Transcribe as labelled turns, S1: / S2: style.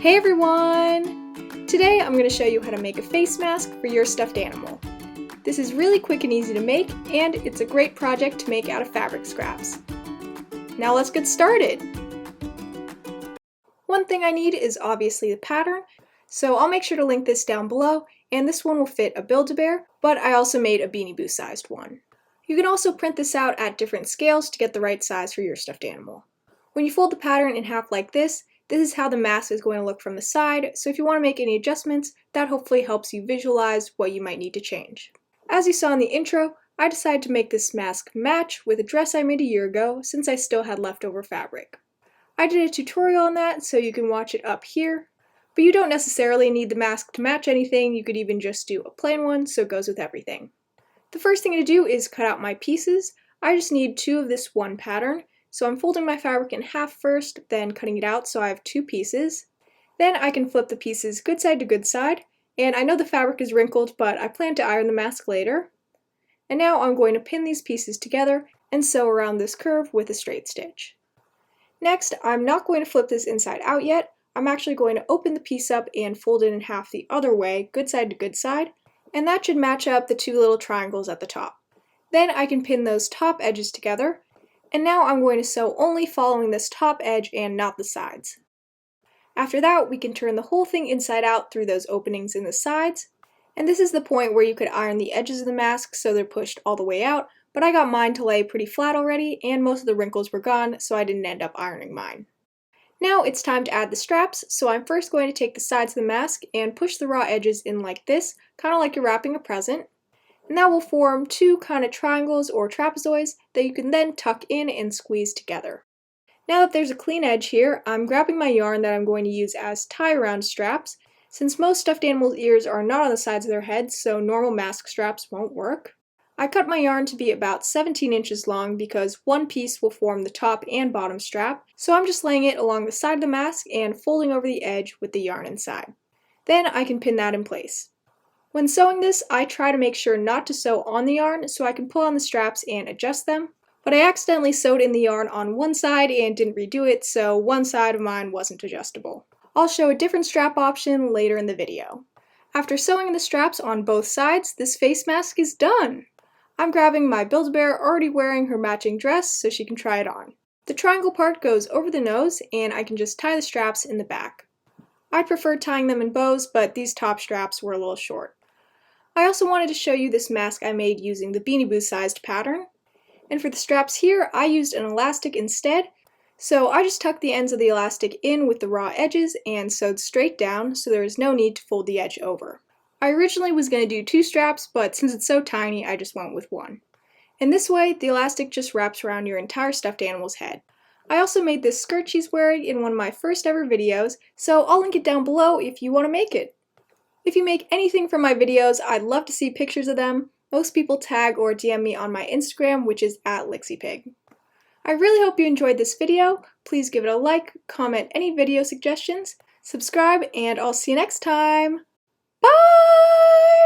S1: Hey everyone! Today I'm going to show you how to make a face mask for your stuffed animal. This is really quick and easy to make, and it's a great project to make out of fabric scraps. Now let's get started! One thing I need is obviously the pattern, so I'll make sure to link this down below, and this one will fit a Build-A-Bear, but I also made a Beanie Boo sized one. You can also print this out at different scales to get the right size for your stuffed animal. When you fold the pattern in half like this is how the mask is going to look from the side, so if you want to make any adjustments, that hopefully helps you visualize what you might need to change. As you saw in the intro, I decided to make this mask match with a dress I made a year ago since I still had leftover fabric. I did a tutorial on that, so you can watch it up here, but you don't necessarily need the mask to match anything. You could even just do a plain one so it goes with everything. The first thing to do is cut out my pieces. I just need 2 of this one pattern. So I'm folding my fabric in half first, then cutting it out so I have 2 pieces. Then I can flip the pieces good side to good side, and I know the fabric is wrinkled, but I plan to iron the mask later. And now I'm going to pin these pieces together and sew around this curve with a straight stitch. Next, I'm not going to flip this inside out yet. I'm actually going to open the piece up and fold it in half the other way, good side to good side, and that should match up the 2 little triangles at the top. Then I can pin those top edges together. And now I'm going to sew only following this top edge and not the sides. After that, we can turn the whole thing inside out through those openings in the sides. And this is the point where you could iron the edges of the mask so they're pushed all the way out, but I got mine to lay pretty flat already, and most of the wrinkles were gone, so I didn't end up ironing mine. Now it's time to add the straps, so I'm first going to take the sides of the mask and push the raw edges in like this, kind of like you're wrapping a present. And that will form 2 kind of triangles or trapezoids that you can then tuck in and squeeze together. Now that there's a clean edge here, I'm grabbing my yarn that I'm going to use as tie-around straps. Since most stuffed animals' ears are not on the sides of their heads, so normal mask straps won't work. I cut my yarn to be about 17 inches long because one piece will form the top and bottom strap, so I'm just laying it along the side of the mask and folding over the edge with the yarn inside. Then I can pin that in place. When sewing this, I try to make sure not to sew on the yarn so I can pull on the straps and adjust them, but I accidentally sewed in the yarn on one side and didn't redo it, so one side of mine wasn't adjustable. I'll show a different strap option later in the video. After sewing the straps on both sides, this face mask is done! I'm grabbing my Build-A-Bear already wearing her matching dress so she can try it on. The triangle part goes over the nose, and I can just tie the straps in the back. I prefer tying them in bows, but these top straps were a little short. I also wanted to show you this mask I made using the Beanie Boo sized pattern. And for the straps here, I used an elastic instead, so I just tucked the ends of the elastic in with the raw edges and sewed straight down so there is no need to fold the edge over. I originally was going to do 2 straps, but since it's so tiny, I just went with 1. And this way, the elastic just wraps around your entire stuffed animal's head. I also made this skirt she's wearing in one of my first ever videos, so I'll link it down below if you want to make it. If you make anything from my videos, I'd love to see pictures of them. Most people tag or DM me on my Instagram, which is @LixiePig. I really hope you enjoyed this video. Please give it a like, comment any video suggestions, subscribe, and I'll see you next time. Bye!